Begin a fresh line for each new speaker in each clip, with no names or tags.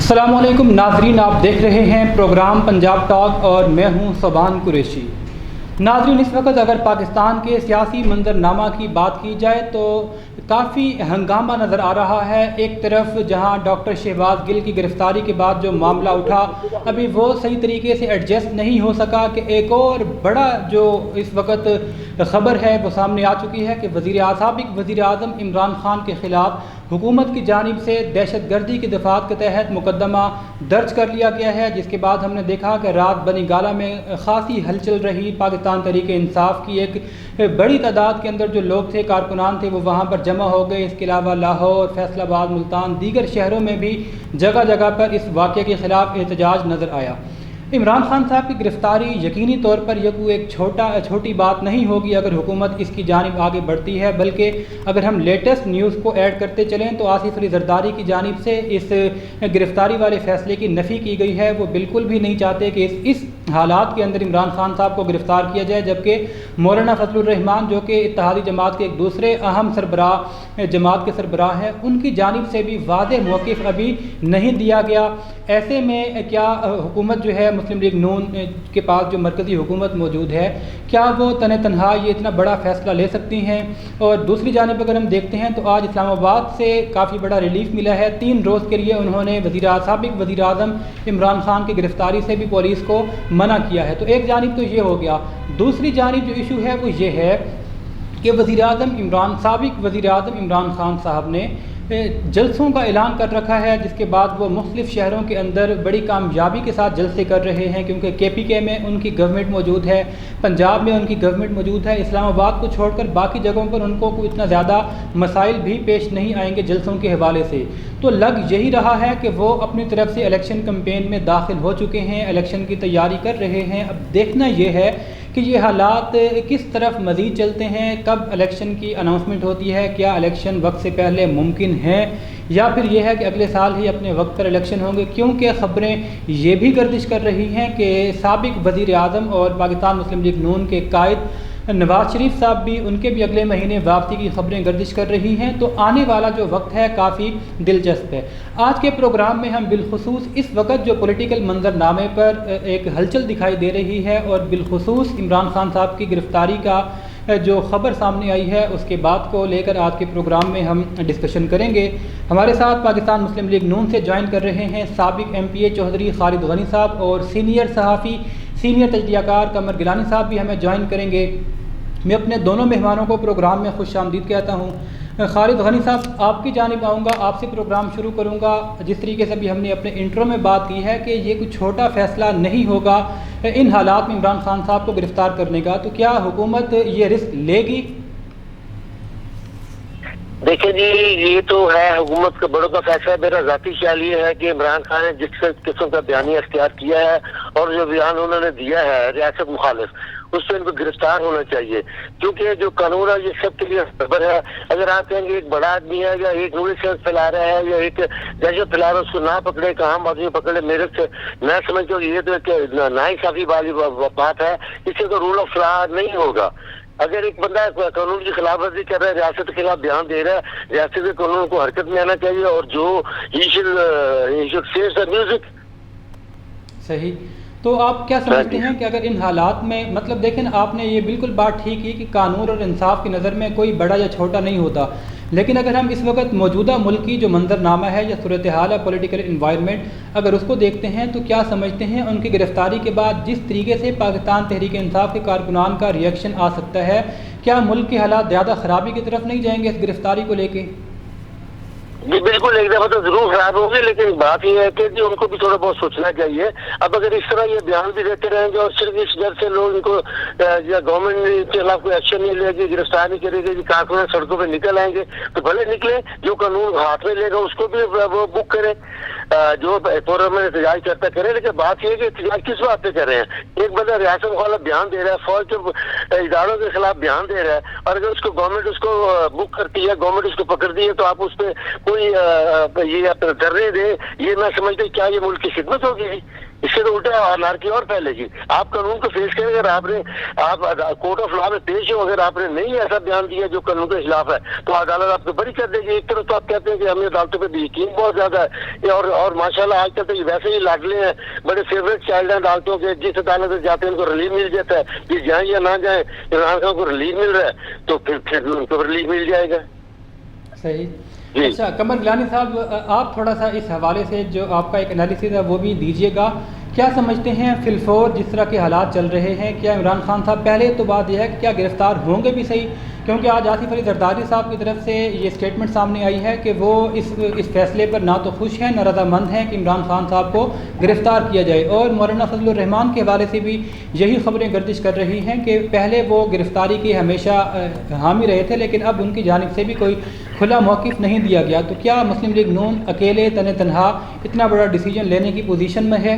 अस्सलामुअलैकुम नाजरीन, आप देख रहे हैं प्रोग्राम पंजाब टॉक और मैं हूं सोबान कुरैशी। नाजरीन, इस वक्त अगर पाकिस्तान के सियासी मंजरनामा की बात की जाए तो काफ़ी हंगामा नज़र आ रहा है। एक तरफ जहां डॉक्टर शहबाज गिल की गिरफ़्तारी के बाद जो मामला उठा, अभी वो सही तरीके से एडजस्ट नहीं हो सका कि एक और बड़ा जो इस वक्त ख़बर है वो सामने आ चुकी है कि साबिक़ वज़ीर आज़म इमरान ख़ान के ख़िलाफ़ हुकूमत की जानिब से दहशत गर्दी की दफ़ात के तहत मुकदमा दर्ज कर लिया गया है। जिसके बाद हमने देखा कि रात बनी गाला में ख़ासी हलचल रही। पाकिस्तान तहरीक इंसाफ की एक बड़ी तादाद के अंदर जो लोग थे, कारकुनान थे, वो वहाँ पर जमा हो गए। इसके अलावा लाहौर, फैसलाबाद, मुल्तान, दीगर शहरों में भी जगह जगह पर इस वाक़े के ख़िलाफ़ एहतजाज नज़र आया। इमरान खान साहब की गिरफ़्तारी यकीनी तौर पर यह कोई एक छोटी बात नहीं होगी अगर हुकूमत इसकी जानिब आगे बढ़ती है, बल्कि अगर हम लेटेस्ट न्यूज़ को ऐड करते चलें तो आसिफ अली जरदारी की जानिब से इस गिरफ़्तारी वाले फ़ैसले की नफ़ी की गई है। वो बिल्कुल भी नहीं चाहते कि इस हालात के अंदर इमरान खान साहब को गिरफ़्तार किया जाए, जबकि मौलाना फजलुर रहमान जो कि इत्तेहादी जमात के एक दूसरे अहम सरबराह जमात के सरबराह हैं, उनकी जानिब से भी वाज़ेह मौक़िफ़ अभी नहीं दिया गया। ऐसे में क्या हुकूमत जो है, मुस्लिम लीग नून के पास जो मरकज़ी हुकूमत मौजूद है, क्या वो तनहा ये इतना बड़ा फ़ैसला ले सकती हैं? और दूसरी जानिब अगर हम देखते हैं तो आज इस्लामाबाद से काफ़ी बड़ा रिलीफ मिला है। 3 रोज़ के लिए उन्होंने साबिक़ वज़ीर आज़म इमरान ख़ान की गिरफ़्तारी से भी पुलिस को मना किया है। तो एक जानिब तो ये हो गया। दूसरी जानिब जो इशू है वो ये है कि साबिक़ वज़ीर आज़म इमरान ख़ान साहब ने जलसों का ऐलान कर रखा है, जिसके बाद वो मुख्तलिफ़ शहरों के अंदर बड़ी कामयाबी के साथ जलसे कर रहे हैं, क्योंकि KPK में उनकी गवर्नमेंट मौजूद है, पंजाब में उनकी गवर्नमेंट मौजूद है। इस्लामाबाद को छोड़कर बाकी जगहों पर उनको कोई इतना ज़्यादा मसाइल भी पेश नहीं आएंगे जलसों के हवाले से। तो लग यही रहा है कि वो अपनी तरफ से इलेक्शन कैंपेन में दाखिल हो चुके हैं, इलेक्शन की तैयारी कर रहे हैं। अब देखना ये है कि ये हालात किस तरफ मज़ीद चलते हैं, कब इलेक्शन की अनाउंसमेंट होती है, क्या इलेक्शन वक्त से पहले मुमकिन है या फिर यह है कि अगले साल ही अपने वक्त पर इलेक्शन होंगे। क्योंकि ख़बरें ये भी गर्दिश कर रही हैं कि साबिक़ वज़ीर आज़म और पाकिस्तान मुस्लिम लीग नून के कायद नवाज़ शरीफ साहब भी, उनके भी अगले महीने वापसी की खबरें गर्दिश कर रही हैं। तो आने वाला जो वक्त है काफ़ी दिलचस्प है। आज के प्रोग्राम में हम बिलखुसूस इस वक्त जो पॉलिटिकल मंजरनामे पर एक हलचल दिखाई दे रही है और बिलखुसूस इमरान खान साहब की गिरफ़्तारी का जो ख़बर सामने आई है उसके बाद को लेकर आज के प्रोग्राम में हम डिस्कशन करेंगे। हमारे साथ पाकिस्तान मुस्लिम लीग नून से ज्वाइन कर रहे हैं साबिक़ MPA चौधरी खालिद गनी साहब और सीनियर सहाफ़ी, सीनियर तजज़ियाकार कमर गिलानी साहब भी हमें ज्वाइन करेंगे। मैं अपने दोनों मेहमानों को प्रोग्राम में खुशामदीद कहता हूँ। खालिद गनी साहब, आपकी जानिब आऊँगा, आपसे प्रोग्राम शुरू करूँगा। जिस तरीके से भी हमने अपने इंट्रो में बात की है कि ये कोई छोटा फ़ैसला नहीं होगा इन हालात में इमरान खान साहब को गिरफ़्तार करने का, तो क्या हुकूमत ये रिस्क लेगी?
देखिए जी, ये तो है हुकूमत का बड़ों का फैसला। मेरा ज़ाती ख्याल ये है कि इमरान खान ने जिस किस्म का बयानी अख्तियार किया है और जो बयान उन्होंने दिया है रियासत मुखालिफ, उससे इनको गिरफ्तार होना चाहिए। क्योंकि जो कानून है ये सबके लिए खबर है। अगर आप कहेंगे एक बड़ा आदमी है या एक नूरी शख्स फैला रहा है या एक दहशत फैला रहा है, उसको ना पकड़े, एक आम आदमी पकड़े, मेरे से मैं समझता हूँ ये तो नाइंसाफी वाली बात है। इससे तो रूल ऑफ लॉ नहीं होगा। अगर एक बंदा कानून की खिलाफ वर्जी कर रहा है, रियासत के खिलाफ बयान दे रहा है, रियासत के कानून को हरकत में आना चाहिए और जो he should say the music।
सही। तो आप क्या समझते हैं कि अगर इन हालात में, मतलब देखें ना, आपने ये बिल्कुल बात ठीक की कि कानून और इंसाफ की नज़र में कोई बड़ा या छोटा नहीं होता, लेकिन अगर हम इस वक्त मौजूदा मुल्क की जो मंजरनामा है या सूरत हाल है, पॉलिटिकल इन्वायरमेंट, अगर उसको देखते हैं तो क्या समझते हैं उनकी गिरफ़्तारी के बाद जिस तरीके से पाकिस्तान तहरीक इंसाफ के कारकुनान का रिएक्शन आ सकता है, क्या मुल्क के हालात ज़्यादा ख़राबी की तरफ नहीं जाएंगे इस गिरफ़्तारी को लेके?
जी बिल्कुल, एक दफा तो जरूर खराब होगी, लेकिन बात यह है कि उनको भी थोड़ा बहुत सोचना चाहिए। अब अगर इस तरह ये बयान भी देते रहेंगे और सिर्फ इस डर से लोग इनको या गवर्नमेंट के खिलाफ कोई एक्शन नहीं लेगी, गिरफ्तार नहीं करेगी, कारकुन सड़कों पे निकल आएंगे, तो भले निकले, जो कानून हाथ में लेगा उसको भी वो बुक करे, जो फोरम में एहतजाज करता करे। लेकिन बात यह है कि एहतजाज किस बात पे कर रहे हैं? एक बंदा रियासत वाला बयान दे रहा है, फौज के इदारों के खिलाफ बयान दे रहा है, और अगर उसको गवर्नमेंट उसको बुक करती है, गवर्नमेंट उसको पकड़ती है, तो आप उस पर कोई ये धरने दे, ये मैं समझते क्या ये मुल्क की खिदमत होगी? इससे तो उल्टा अनारकी और फैलेगी। आप कानून को फेस करें, अगर आप कोर्ट ऑफ लॉ में पेश हो, अगर आपने नहीं ऐसा बयान दिया जो कानून के खिलाफ है, तो अदालत आपको बरी कर देगी। एक तरफ तो आप कहते हैं कि हमें अदालतों पे यकीन बहुत ज्यादा है, और माशाल्लाह आजकल तो वैसे ही लाडले हैं, बड़े फेवरेट चाइल्ड हैं अदालतों के, जिस अदालत में जाते हैं उनको रिलीफ मिल जाता है, कि जाए या ना जाए, इमरान खान को रिलीफ मिल रहा है तो फिर उनको रिलीफ मिल जाएगा।
सही। अच्छा कमर गिलानी साहब, आप थोड़ा सा इस हवाले से जो आपका एक एनालिसिस है वो भी दीजिएगा। क्या समझते हैं फिलफोर जिस तरह के हालात चल रहे हैं, क्या इमरान खान साहब, पहले तो बात यह है कि क्या गिरफ़्तार होंगे भी सही, क्योंकि आज आसिफ अली जरदारी साहब की तरफ से ये स्टेटमेंट सामने आई है कि वो इस फैसले पर ना तो खुश हैं ना रजामंद हैं कि इमरान खान साहब को गिरफ़्तार किया जाए। और मौलाना फजलुर रहमान के हवाले से भी यही खबरें गर्दिश कर रही हैं कि पहले वो गिरफ़्तारी के हमेशा हामी रहे थे, लेकिन अब उनकी जानिब से भी कोई खुला मौक़िफ़ नहीं दिया गया। तो क्या मुस्लिम लीग नून अकेले तनहा इतना बड़ा डिसीजन लेने की पोजीशन में है?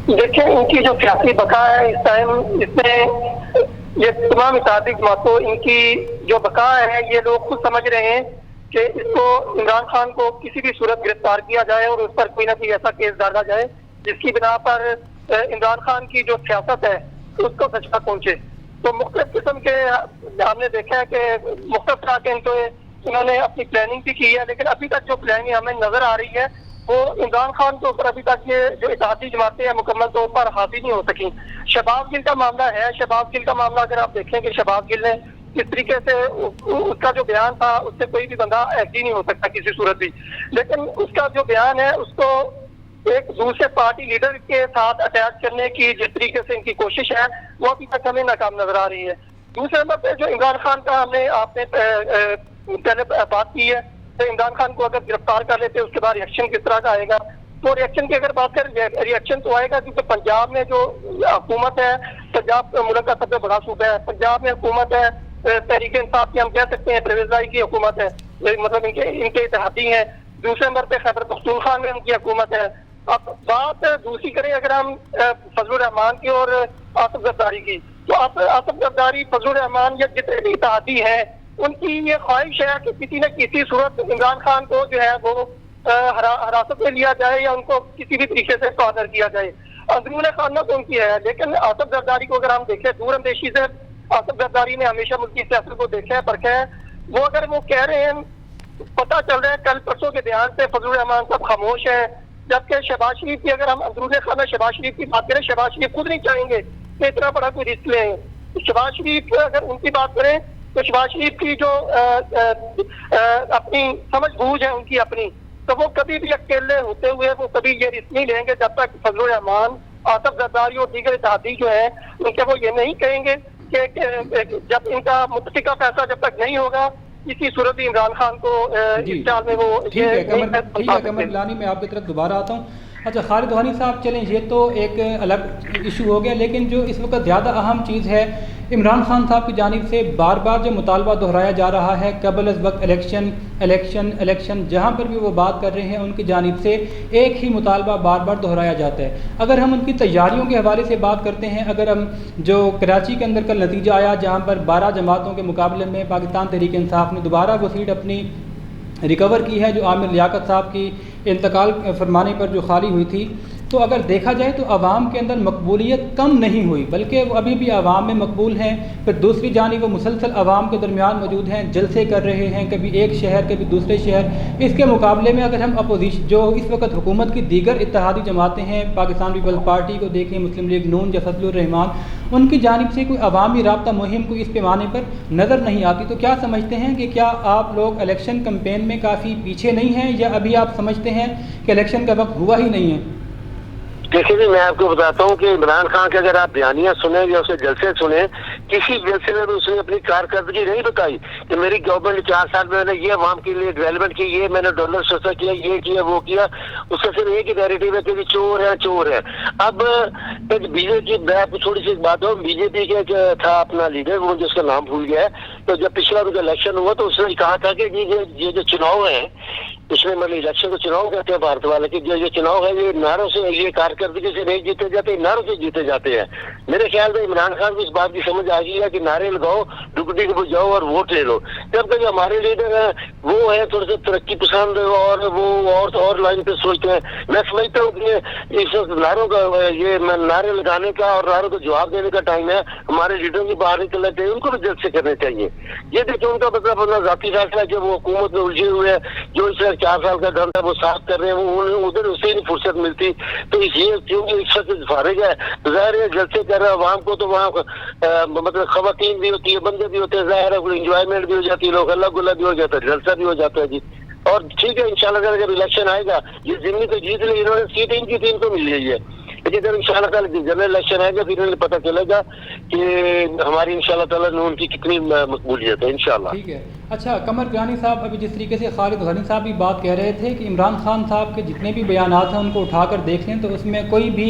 देखिए, इनकी जो सियासी बका है इस टाइम, इसमें ये तमाम इत्तेहादी जमातों, इनकी जो बका है, ये लोग खुद समझ रहे हैं कि इसको इमरान खान को किसी भी सूरत गिरफ्तार किया जाए और उस पर कोई ना कोई ऐसा केस डाला जाए जिसकी बिना पर इमरान खान की जो सियासत है उसको धचका पहुंचे। तो मुख्तलिफ किस्म के हमने देखा है कि मुख्तलिफ तरह के इन्होंने अपनी प्लानिंग भी की है, लेकिन अभी तक जो प्लानिंग हमें नजर आ रही है वो इमरान खान के ऊपर अभी तक ये जो इत्तेहादी जमातें हैं मुकम्मल तौर पर हावी नहीं हो सकी। शहबाज गिल का मामला है, शहबाज गिल का मामला अगर आप देखें कि शहबाज गिल ने किस तरीके से उसका जो बयान था उससे कोई भी बंदा एग्री नहीं हो सकता किसी सूरत भी, लेकिन उसका जो बयान है उसको एक दूसरे पार्टी लीडर के साथ अटैच करने की जिस तरीके से इनकी कोशिश है वो अभी तक हमें नाकाम नजर आ रही है। दूसरे नंबर पे जो इमरान खान का आपने पहले बात की है, तो इमरान खान को अगर गिरफ्तार कर लेते उसके बाद रिएक्शन किस तरह का आएगा, तो रिएक्शन की अगर बात करें, रिएक्शन तो आएगा क्योंकि पंजाब में जो हुकूमत है, पंजाब मुल्क का सबसे बड़ा सूबा है, पंजाब में हुकूमत है तहरीक इंसाफ की, हम कह सकते हैं परवेज लाई की हुकूमत है, मतलब इनके इत्तेहादी हैं। दूसरे नंबर पे खैबर पख्तूनख्वा में उनकी हुकूमत है। अब बात दूसरी करें अगर हम फजलुर रहमान की और आसिफ जरदारी की, तो आसिफ जरदारी, फजलुर रहमान या जितने भी इत्तेहादी हैं उनकी ये ख्वाहिश है कि किसी न किसी सूरत इमरान खान को जो है वो हिरासत में लिया जाए या उनको किसी भी तरीके से कॉर्नर किया जाए। अंदरून खाना तो उनकी है, लेकिन आसिफ जरदारी को अगर हम देखें दूरअंदेशी से, आसिफ जरदारी ने हमेशा मुल्की सियासत को देखा है, परखा है। वो अगर वो कह रहे हैं, पता चल रहा है कल परसों के बयान से फजलुर रहमान साहब खामोश है, जबकि शहबाज शरीफ की अगर हम अंदरून खाना शहबाज शरीफ की बात करें, शहबाज शरीफ खुद नहीं चाहेंगे कि इतना बड़ा कोई रिस्क लें। शहबाज शरीफ अगर उनकी बात करें तो शहबाज शरीफ की जो अपनी समझ बूझ है उनकी अपनी, तो वो कभी भी अकेले होते हुए वो कभी ये रिस्क नहीं लेंगे जब तक फजलुर रहमान, आसिफ जरदारी और दीगर इत्तेहादी जो है उनके वो ये नहीं कहेंगे कि जब इनका मुत्तफिका फैसला जब तक नहीं होगा किसी सूरत इमरान खान को इस साल में वो
ठीक है कमर गिलानी, मैं आपकी तरफ दोबारा आता हूँ। अच्छा खालिद रोहानी साहब, चलें ये तो एक अलग इशू हो गया, लेकिन जो इस वक्त ज़्यादा अहम चीज़ है, इमरान खान साहब की जानिब से बार बार जो मुतालबा दोहराया जा रहा है कबल अज़ वक्त इलेक्शन इलेक्शन इलेक्शन, जहाँ पर भी वो बात कर रहे हैं उनकी जानिब से एक ही मुतालबा बार बार दोहराया जाता है। अगर हम उनकी तैयारियों के हवाले से बात करते हैं, अगर हम जो कराची के अंदर कल नतीजा आया जहाँ पर 12 जमातों के मुकाबले में पाकिस्तान तहरीक इंसाफ ने दोबारा वो सीट अपनी रिकवर की है जो आमिर लियाकत साहब की इंतकाल फरमाने पर जो खाली हुई थी, तो अगर देखा जाए तो आवाम के अंदर मकबूलियत कम नहीं हुई बल्कि वो अभी भी आवाम में मकबूल हैं। फिर दूसरी जानिब वो मुसलसल आवाम के दरमियान मौजूद हैं, जलसे कर रहे हैं, कभी एक शहर कभी दूसरे शहर। इसके मुकाबले में अगर हम अपोजिशन जो इस वक्त हुकूमत की दीगर इत्तेहादी जमातें हैं, पाकिस्तान पीपल्स पार्टी को देखें, मुस्लिम लीग नून या फजलुर रहमान, उनकी जानिब से कोई अवामी राब्ता मुहिम कोई इस पैमाने पर नज़र नहीं आती। तो क्या समझते हैं कि क्या आप लोग इलेक्शन कैंपेन में काफ़ी पीछे नहीं हैं, या अभी आप समझते हैं कि इलेक्शन का वक्त हुआ ही नहीं है?
देखिए जी, मैं आपको बताता हूँ कि इमरान खान के अगर आप बयानियां सुने या उसे जलसे सुने, किसी जलसे में उसने अपनी कारकर्दगी नहीं बताई कि मेरी गवर्नमेंट ने 4 साल में मैंने ये अवाम के लिए डेवलपमेंट की, ये मैंने डॉलर सस्ता किया, ये किया वो किया। उसका सिर्फ एक ही नैरेटिव है कि चोर है चोर है। अब बीजेपी, मैं आपको थोड़ी सी बात हो, बीजेपी के था अपना लीडर, वो जिसका नाम भूल गया है, तो जब पिछला उनका इलेक्शन हुआ तो उसने कहा था कि ये जो चुनाव है उसमें मतलब इलेक्शन को चुनाव कहते हैं भारत वाले की, जो ये चुनाव है ये नारों से, ये कारकर्दगी से नहीं जीते जाते, नारों से जीते जाते हैं। मेरे ख्याल में इमरान खान को इस बात की समझ आ गई है कि नारे लगाओ, डुगडी को बुझाओ और वोट ले लो। जब तक हमारे लीडर है वो है थोड़े से तरक्की पसंद और वो और लाइन पे सोचते हैं। मैं समझता हूँ कि इस नारों का ये नारे लगाने का और नारों को जवाब देने का टाइम है। हमारे लीडरों की बाहर निकलना चाहिए, उनको भी जल्द से करने चाहिए। ये देखिए उनका मतलब अपना जाती फैसला, जब वो हुकूमत में उलझे हुए हैं, जो इस 4 साल का धंधा वो साफ कर रहे हैं, वो उधर उससे नहीं फुर्सत मिलती। तो इसलिए क्योंकि इस वक्त फारिग है, जाहिर है जल्द से कर रहे हैं आवाम को, तो वहाँ मतलब खवातीन भी होती है, बंदे भी होते हैं, जाहिर है इंजॉयमेंट भी हो जाती है, लोग अल्लाह गुल्ला भी हो जाता है, जलसा भी हो जाता है जी। और ठीक है इंशाल्लाह जब इलेक्शन आएगा ये जिम्मी तो जीत ली, इन्होंने सीट इनकी 3 को मिल रही है, लेकिन जब इंशाल्लाह जनरल इलेक्शन आएगा फिर इन्हें पता चलेगा कि हमारी इंशाल्लाह ताला उनकी कितनी मकबूलियत है इंशाल्लाह।
ठीक है। अच्छा कमर गिलानी साहब, अभी जिस तरीके से खालिद गनी साहब भी बात कह रहे थे कि इमरान खान साहब के जितने भी बयानात हैं उनको उठाकर देख लें तो उसमें कोई भी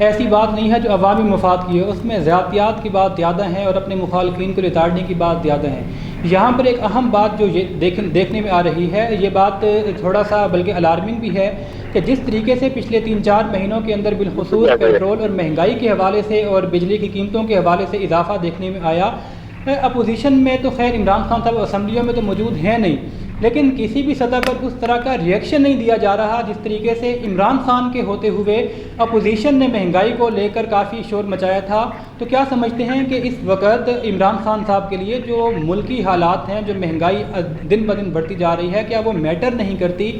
ऐसी बात नहीं है जो अवामी मफाद की है, उसमें ज़्यादतियात की बात ज़्यादा है और अपने मुखालफिन को लिताड़ने की बात ज़्यादा है। यहाँ पर एक अहम बात जो ये देखने में आ रही है, ये बात थोड़ा सा बल्कि अलार्मिंग भी है कि जिस तरीके से पिछले 3-4 महीनों के अंदर बिलखुसूस पेट्रोल और महंगाई के हवाले से और बिजली की कीमतों के हवाले से इजाफा देखने में आया। अपोजिशन में तो खैर इमरान खान साहब असम्बलियों में तो मौजूद हैं नहीं, लेकिन किसी भी सतह पर उस तरह का रिएक्शन नहीं दिया जा रहा जिस तरीके से इमरान खान के होते हुए अपोजिशन ने महंगाई को लेकर काफ़ी शोर मचाया था। तो क्या समझते हैं कि इस वक्त इमरान खान साहब के लिए जो मुल्की हालात हैं, जो महंगाई दिन ब दिन बढ़ती जा रही है, क्या वो मैटर नहीं करती?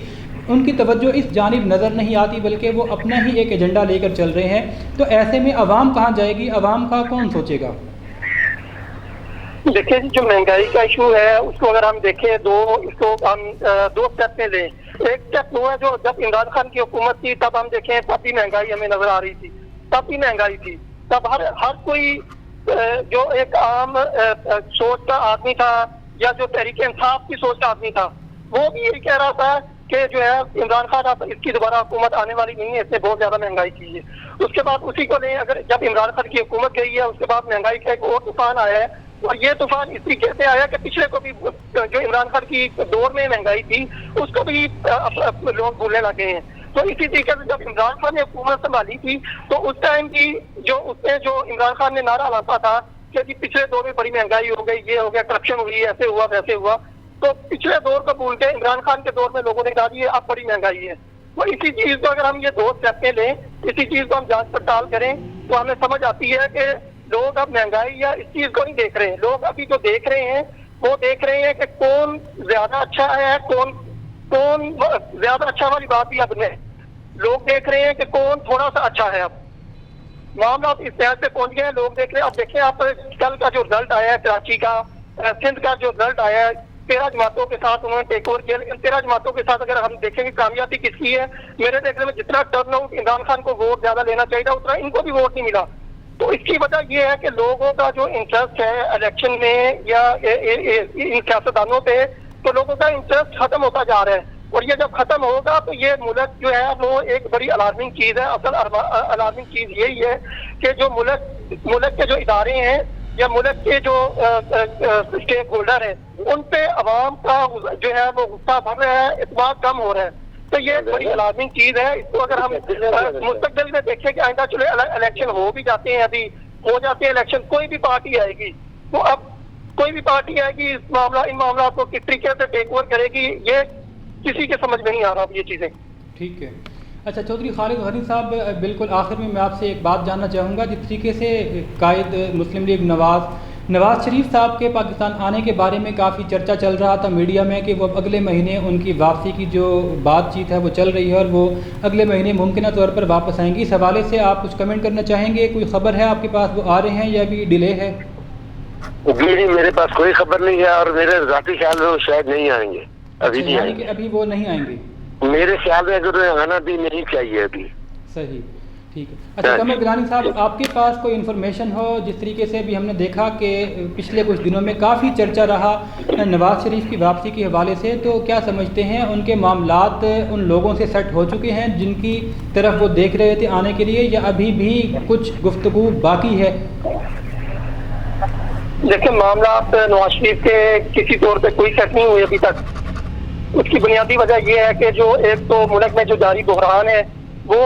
उनकी तवज्जो इस जानिब नज़र नहीं आती बल्कि वो अपना ही एक एजेंडा लेकर चल रहे हैं। तो ऐसे में अवाम कहाँ जाएगी, अवाम का कौन सोचेगा?
देखिए जो महंगाई का इशू है उसको अगर हम देखें इसको हम 2 स्टेप में लें। एक स्टेप वो है जो जब इमरान खान की हुकूमत थी तब हम देखें तब भी महंगाई हमें नजर आ रही थी, तब भी महंगाई थी, तब हर कोई जो एक आम सोच का आदमी था या जो तहरीक इंसाफ की सोच का आदमी था वो भी यही कह रहा था कि जो है इमरान खान अब इसकी दोबारा हुकूमत आने वाली नहीं है, इसने बहुत ज्यादा महंगाई की है। उसके बाद उसी को लें, अगर जब इमरान खान की हुकूमत गई है उसके बाद महंगाई का एक और तूफान आया है और ये तूफान इस तरीके से आया कि पिछले को भी जो इमरान खान की दौर में महंगाई थी उसको भी लोग भूलने लगे हैं। तो इसी तरीके से जब इमरान खान ने हुकूमत संभाली थी तो उस टाइम की जो इमरान खान ने नारा लगाता था कि पिछले दौर में बड़ी महंगाई हो गई, ये हो गया, करप्शन हुई, ऐसे हुआ वैसे हुआ, तो पिछले दौर को भूल के इमरान खान के दौर में लोगों ने कहा कि अब बड़ी महंगाई है। तो इसी चीज को अगर हम ये 2 स्टेप में लें, इसी चीज को हम जांच पड़ताल करें तो हमें समझ आती है कि लोग अब महंगाई या इस चीज को नहीं देख रहे हैं। लोग अभी जो देख रहे हैं वो देख रहे हैं कि कौन ज्यादा अच्छा है, कौन ज्यादा अच्छा वाली बात भी अब नहीं, लोग देख रहे हैं कि कौन थोड़ा सा अच्छा है। अब मामला इस तरह से पहुंच गए हैं, लोग देख रहे हैं। अब देखें आप कल का जो रिजल्ट आया है कराची का, सिंध का जो रिजल्ट आया है, 13 जमातों के साथ उन्होंने टेक ओवर किया, लेकिन 13 जमातों के साथ अगर हम देखेंगे कामयाबी किसकी है, मेरे देखने में जितना टर्नआउट इमरान खान को वोट ज्यादा लेना चाहिए था उतना इनको भी वोट नहीं मिला। तो इसकी वजह यह है कि लोगों का जो इंटरेस्ट है इलेक्शन में या इन सियासतदानों पे, तो लोगों का इंटरेस्ट खत्म होता जा रहा है और ये जब खत्म होगा तो ये मुल्क जो है वो एक बड़ी अलार्मिंग चीज है। असल अलार्मिंग चीज यही है कि जो मुल्क के जो इदारे हैं या मुल्क के जो स्टेक होल्डर है उन पे अवाम का जो है वो गुस्सा बढ़ रहा है, इतमाद कम हो रहा है। तो ये बड़ी अलार्मिंग चीज है। इसको अगर हम मुस्तकबिल में देखें कि आइंदा चलो इलेक्शन हो भी जाते हैं, अभी हो जाते हैं इलेक्शन, कोई भी पार्टी आएगी तो अब कोई भी पार्टी आएगी इन मामला को किस तरीके से टेक ओवर करेगी ये किसी के समझ में नहीं आ रहा ये चीजें।
ठीक है। अच्छा चौधरी खालिद गनी साहब, बिल्कुल आखिर में मैं आपसे एक बात जानना चाहूँगा। जिस तरीके से कायद मुस्लिम लीग नवाज़ शरीफ साहब के पाकिस्तान आने के बारे में काफ़ी चर्चा चल रहा था मीडिया में कि वो अगले महीने उनकी वापसी की जो बातचीत है वो चल रही है और वो अगले महीने मुमकिन तौर पर वापस आएंगी। इस हवाले से आप कुछ कमेंट करना चाहेंगे? कोई ख़बर है आपके पास वो आ रहे हैं या अभी डिले है?
जी मेरे पास कोई खबर नहीं है और मेरे ज़ाती ख्याल में वो शायद नहीं आएंगे, अभी नहीं आएंगे।
अभी वो नहीं आएंगे
मेरे ख्याल में, अगर आना भी नहीं चाहिए अभी।
सही, ठीक है। अच्छा कमर गिलानी साहब, आपके पास कोई इन्फॉर्मेशन हो, जिस तरीके से भी हमने देखा कि पिछले कुछ दिनों में काफ़ी चर्चा रहा नवाज़ शरीफ की वापसी के हवाले से, तो क्या समझते हैं उनके मामलात उन लोगों से सेट हो चुके हैं जिनकी तरफ वो देख रहे थे आने के लिए, या अभी भी कुछ गुफ्तगू बाकी है?
देखिए मामला नवाज शरीफ के किसी तौर पे कोई सेट नहीं हुए अभी तक। उसकी बुनियादी वजह यह है कि जो एक तो मुल्क में जो जारी बहरान है वो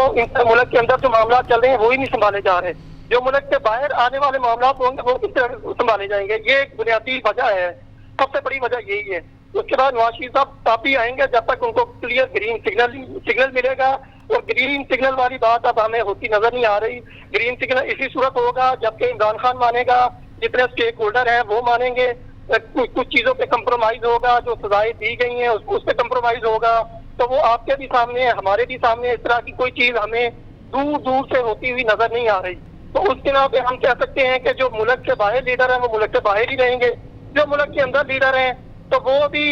मुल्क के अंदर जो मामला चल रहे हैं वो ही नहीं संभाले जा रहे। जो मुल्क से बाहर आने वाले मामला होंगे वो किस तरह संभाले जाएंगे, ये एक बुनियादी वजह है, सबसे बड़ी वजह यही है। उसके बाद नवाज शरीफ साहब काफी आएंगे जब तक उनको क्लियर ग्रीन सिग्नल मिलेगा, और ग्रीन सिग्नल वाली बात अब हमें होती नजर नहीं आ रही। ग्रीन सिग्नल इसी सूरत होगा जबकि इमरान खान मानेगा, जितने स्टेक होल्डर हैं वो मानेंगे, कुछ चीजों पे कंप्रोमाइज होगा, जो सजाएं दी गई हैं उस पे कंप्रोमाइज होगा। तो वो आपके भी सामने है, हमारे भी सामने, इस तरह की कोई चीज हमें दूर दूर से होती हुई नजर नहीं आ रही। तो उस बिना पे हम कह सकते हैं कि जो मुल्क के बाहर लीडर हैं वो मुल्क के बाहर ही रहेंगे, जो मुल्क के अंदर लीडर हैं तो वो भी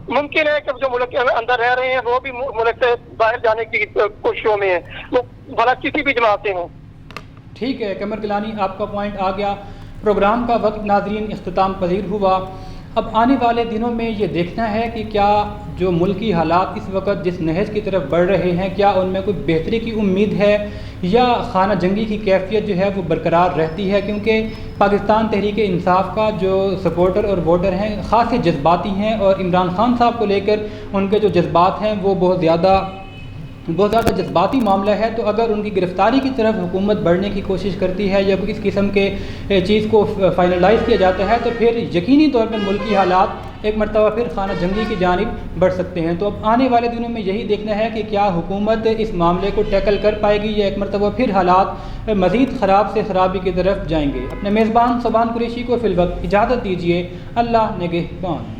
मुमकिन है कि जो मुल्क के अंदर रह रहे हैं वो भी मुल्क से बाहर जाने की कोशिशों में है, वो भला किसी भी जमात से हों।
ठीक है कमर गिलानी, आपका पॉइंट आ गया। प्रोग्राम का वक्त नाज़रीन इख्तिताम पजीर हुआ। अब आने वाले दिनों में ये देखना है कि क्या जो मुल्की हालात इस वक्त जिस नहज की तरफ बढ़ रहे हैं क्या उनमें कोई बेहतरी की उम्मीद है या खाना जंगी की कैफियत जो है वो बरकरार रहती है, क्योंकि पाकिस्तान तहरीक इंसाफ का जो सपोर्टर और वोटर हैं ख़ास जज्बाती हैं और इमरान खान साहब को लेकर उनके जो जज्बात हैं वो बहुत ज़्यादा जज्बाती मामला है। तो अगर उनकी गिरफ़्तारी की तरफ हुकूमत बढ़ने की कोशिश करती है या इस किस्म के चीज़ को फाइनलाइज़ किया जाता है तो फिर यकीनी तौर पर मुल्की हालात एक मरतबा फिर खाना जंगी की जानिब बढ़ सकते हैं। तो अब आने वाले दिनों में यही देखना है कि क्या हुकूमत इस मामले को टैकल कर पाएगी या एक मरतबा फिर हालात मज़ीद ख़राब से ख़राबी की तरफ जाएंगे। अपने मेज़बान सोबान कुरैशी को फ़िलवक्त इजाज़त दीजिए। अल्लाह निगहबान।